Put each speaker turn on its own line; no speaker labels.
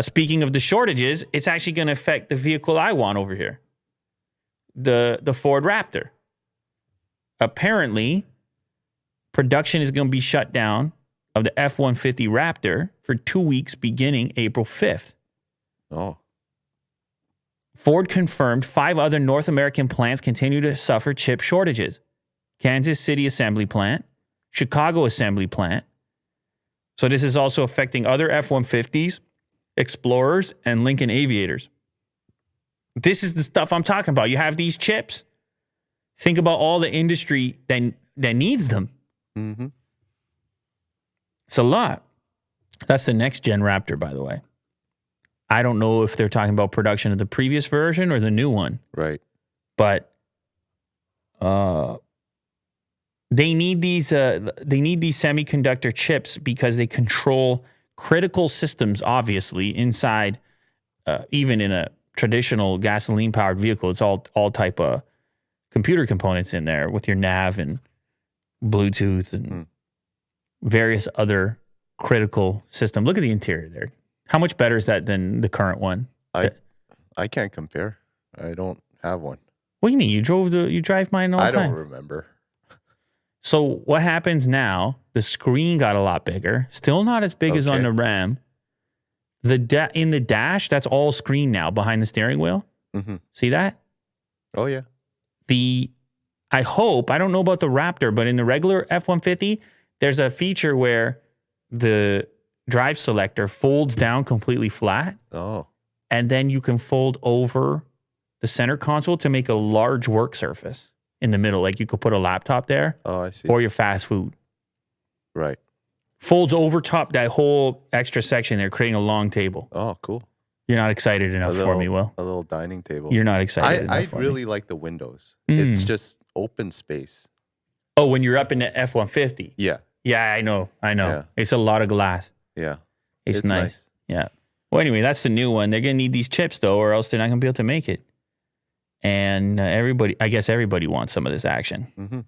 Speaking of the shortages, it's actually going to affect the vehicle I want over here, the Ford Raptor. Apparently, production is going to be shut down of the F-150 Raptor for 2 weeks beginning April 5th.
Oh.
Ford confirmed 5 other North American plants continue to suffer chip shortages. Kansas City assembly plant, Chicago assembly plant. So this is also affecting other F-150s, Explorers, and Lincoln Aviators. This is the stuff I'm talking about. You have these chips. Think about all the industry that needs them.
Mm-hmm.
It's a lot. That's the next gen Raptor, by the way. I don't know if they're talking about production of the previous version or the new one.
Right.
But they need these semiconductor chips because they control critical systems, obviously, inside, even in a traditional gasoline-powered vehicle. It's all type of computer components in there with your nav and Bluetooth and various other critical system. Look at the interior there. How much better is that than the current one?
I can't compare. I don't have one.
What do you mean? You drive mine all the time.
I don't remember.
So what happens now? The screen got a lot bigger. Still not as big as on the Ram. In the dash, that's all screen now behind the steering wheel.
Mm-hmm.
See that?
Oh yeah.
I don't know about the Raptor, but in the regular F-150, there's a feature where the drive selector folds down completely flat.
Oh.
And then you can fold over the center console to make a large work surface in the middle. Like you could put a laptop there.
Oh, I see.
Or your fast food.
Right.
Folds over top that whole extra section there, creating a long table.
Oh, cool.
You're not excited enough for me, Will.
A little dining table.
You're not excited enough for me.
I really like the windows. It's just open space.
Oh, when you're up in the F-150.
Yeah.
Yeah, I know.
Yeah.
It's a lot of glass.
Yeah.
It's nice. Yeah. Well, anyway, that's the new one. They're going to need these chips, though, or else they're not going to be able to make it. And I guess everybody wants some of this action.
Mm-hmm.